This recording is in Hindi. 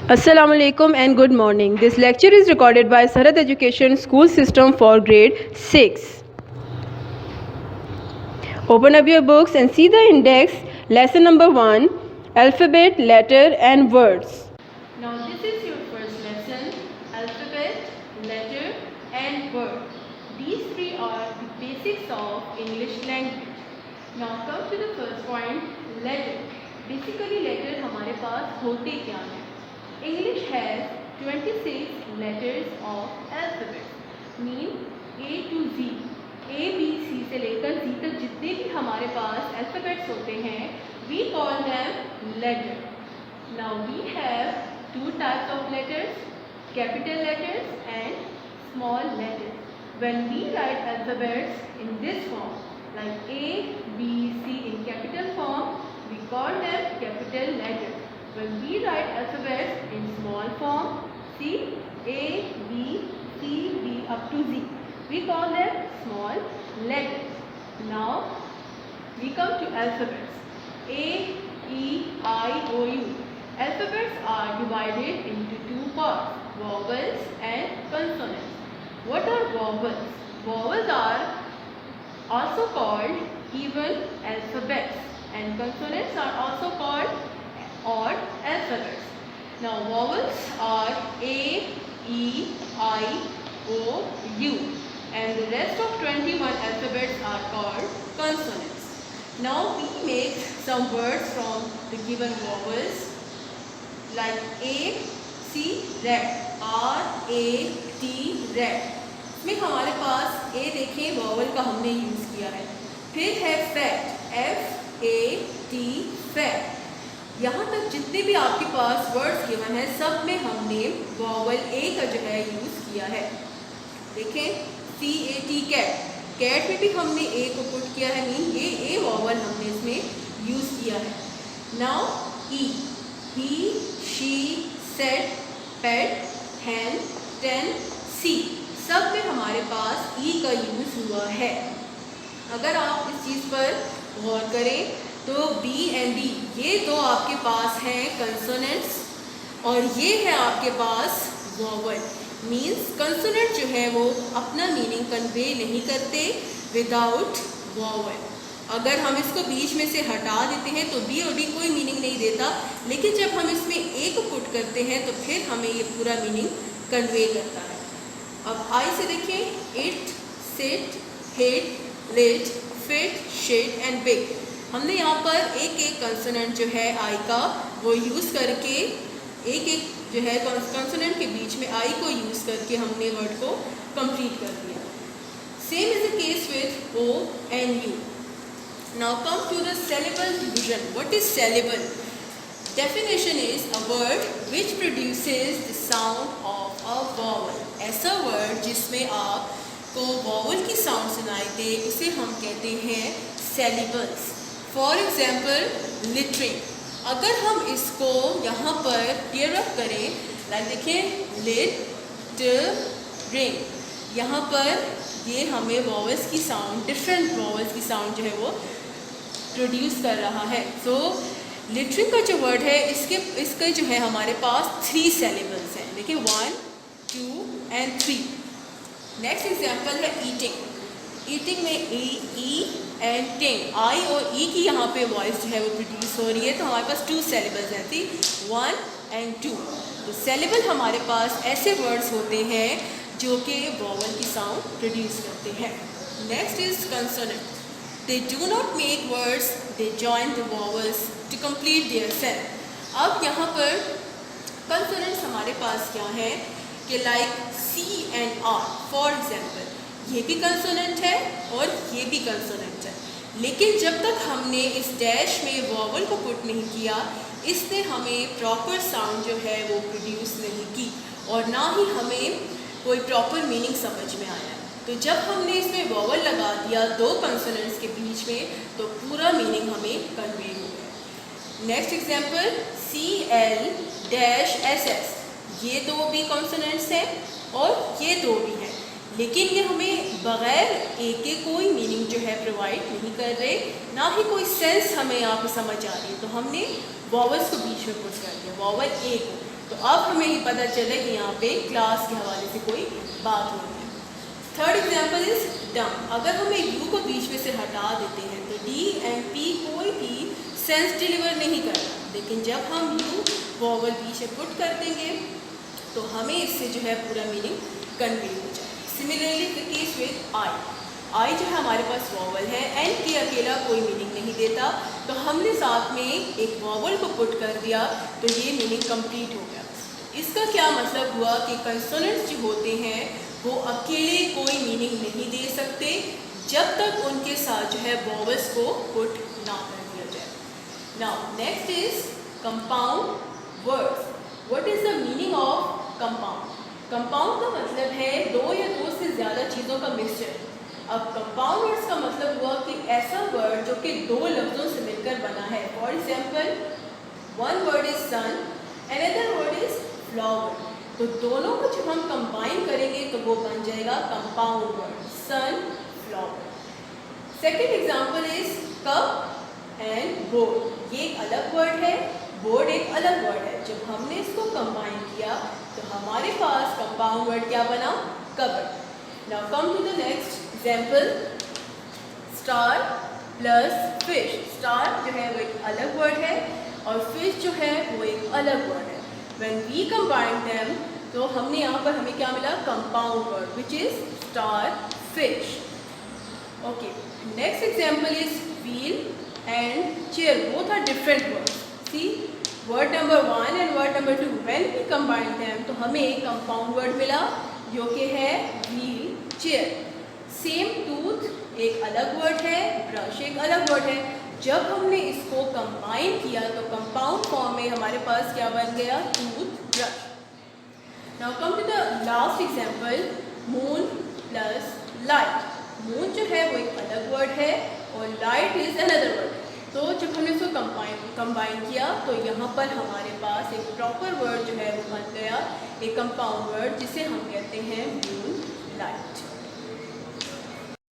Assalamu alaikum and good morning. This lecture is recorded by Sarhad Education School System for grade 6. Open up your books and see the index. Lesson number 1, alphabet, letter and words. Now this is your first lesson, alphabet, letter and word. These three are the basics of English language. Now come to the first point, letter. Basically letter हमारे पास होते क्या हैं? English has 26 letters of alphabet. Mean A to Z. A, B, C से लेकर Z तक जितने भी हमारे पास alphabets होते हैं, we call them letter. Now we have two types of letters, capital letters and small letters. When we write alphabets in this form, like A, B, C in capital form, we call them capital letters. When we write alphabets in small form, C, A, B, C, D up to Z, we call them small letters. Now we come to alphabets. A, E, I, O, U. Alphabets are divided into two parts, vowels and consonants. What are vowels? Vowels are also called even alphabets and consonants are also called odd alphabets. Now vowels are A, E, I, O, U and the rest of 21 alphabets are called consonants. Now we make some words from the given vowels like A, C, rat, R, A, T, rat. में हमारे पास A देखें vowel का हमने यूज़ किया है. फिर है fat, F, A, T, fat. यहाँ तक जितने भी आपके पास वर्ड्स गिवन है सब में हमने वॉवल ए का जो है यूज़ किया है. देखें CAT कैट, कैट में भी हमने ए को पुट किया है, मीन ये ए वॉवल हमने इसमें यूज़ किया है. Now E, he, she, set, pet, hen, ten, सी सब में हमारे पास ई का यूज़ हुआ है. अगर आप इस चीज़ पर गौर करें तो B एंड D ये दो आपके पास हैं कंसोनेंट्स और ये है आपके पास वॉवल. मीन्स कंसोनेंट जो है वो अपना मीनिंग कन्वे नहीं करते विदाउट वॉवल. अगर हम इसको बीच में से हटा देते हैं तो B और D कोई मीनिंग नहीं देता, लेकिन जब हम इसमें A को पुट करते हैं तो फिर हमें ये पूरा मीनिंग कन्वे करता है. अब आई से देखें, it, sit, hit, rit, fit, shed and big. हमने यहाँ पर एक एक कंसोनेंट जो है आई का वो यूज़ करके एक एक जो है कंसोनेंट के बीच में आई को यूज़ करके हमने वर्ड को कंप्लीट कर दिया. Same is the case with O and U. Now come to the syllable division. What is syllable? Definition is a word which produces the sound of a vowel. ऐसा वर्ड जिसमें आपको वॉवल की साउंड सुनाई दे उसे हम कहते हैं syllables. For example littering. अगर हम इसको यहाँ पर क्लियर अप करें, लाइक देखें लिटरिंग, यहाँ पर ये हमें वॉवल्स की साउंड, डिफरेंट वॉवल्स की साउंड जो है वो प्रोड्यूस कर रहा है. सो लिटरिंग का जो वर्ड है इसके जो है हमारे पास 3 syllables हैं. देखिए 1, 2 and 3. नेक्स्ट एग्जाम्पल है ईटिंग. ईटिंग में ई एंड टिंग, आई और ई की यहाँ पे वॉइस जो है वो प्रोड्यूस हो रही है. तो हमारे पास 2 syllables हैं, 1 and 2. तो syllable हमारे पास ऐसे वर्ड्स होते हैं जो कि वॉवल की साउंड प्रोड्यूस करते हैं. Next is consonant. They do not make words, they join the vowels to complete their self. अब यहाँ पर कंसोनेंट्स हमारे पास क्या है कि like C and R. For example ये भी कंसोनेंट है और ये भी कंसोनेंट है, लेकिन जब तक हमने इस डैश में वॉवल को पुट नहीं किया इसने हमें प्रॉपर साउंड जो है वो प्रोड्यूस नहीं की और ना ही हमें कोई प्रॉपर मीनिंग समझ में आया. तो जब हमने इसमें वॉवल लगा दिया दो कंसोनेंट्स के बीच में तो पूरा मीनिंग हमें कन्वे हो गया. Next example CL-SS. ये दो भी कंसोनेंट्स हैं और ये दो भी हैं, लेकिन ये हमें बग़ैर ए के कोई मीनिंग जो है प्रोवाइड नहीं कर रहे, ना ही कोई सेंस हमें यहाँ पे समझ आ रही है. तो हमने वॉवल्स को बीच में पुट कर दिया, वॉवल ए को. तो अब हमें ये पता चले कि यहाँ पे क्लास के हवाले से कोई बात हो रही है। Third example is dumb. अगर हम एक यू को बीच में से हटा देते हैं तो डी एंड पी कोई भी सेंस डिलीवर नहीं करता, लेकिन जब हम यू वॉवल बीच में पुट कर देंगे तो हमें इससे जो है पूरा मीनिंग कन्वे हो जाएगा। Similarly the case with I. I जो है हमारे पास वॉवल है, एन के अकेला कोई मीनिंग नहीं देता, तो हमने साथ में एक वॉवल को पुट कर दिया तो ये मीनिंग कंप्लीट हो गया। इसका क्या मतलब हुआ कि कंसोनेंट्स जो होते हैं वो अकेले कोई मीनिंग नहीं दे सकते जब तक उनके साथ जो है वॉवल्स को पुट ना कर दिया जाए। Now next is compound words. What is the meaning of compound? Compound का मतलब है दो या दो से ज़्यादा चीज़ों का मिक्सचर। अब कंपाउंड वर्ड्स का मतलब हुआ कि ऐसा वर्ड जो कि दो लफ्ज़ों से मिलकर बना है। For example one word is sun, another word is flower. तो दोनों को जब हम कंबाइन करेंगे तो वो बन जाएगा compound word, sun flower. Second example is cup and board. ये एक अलग वर्ड है, बोर्ड एक अलग वर्ड है। जब हमने इसको कंबाइन किया तो हमारे पास कंपाउंड वर्ड क्या बना? Cupboard. Now come to the next example, star plus fish. Star जो है वो एक अलग वर्ड है और फिश जो है वो एक अलग वर्ड है। When we combine them, तो हमने यहाँ पर हमें क्या मिला? Compound word which is star fish. Okay, next example is wheel and chair. Both are different words. See, word number 1 and word number 2. When we combine them, तो हमें एक कंपाउंड वर्ड मिला जो कि है wheel, chair. Same tooth एक अलग वर्ड है, ब्रश एक अलग वर्ड है। जब हमने इसको कंबाइन किया तो कंपाउंड फॉर्म में हमारे पास क्या बन गया? Tooth brush. Now come to the last example, moon plus light. Moon जो है वो एक अलग वर्ड है और लाइट इज अनदर वर्ड। तो जब हमने इसको कंबाइन किया तो यहाँ पर हमारे पास एक प्रॉपर वर्ड जो है वो बन गया, एक कंपाउंड वर्ड जिसे हम कहते हैं मून लाइट।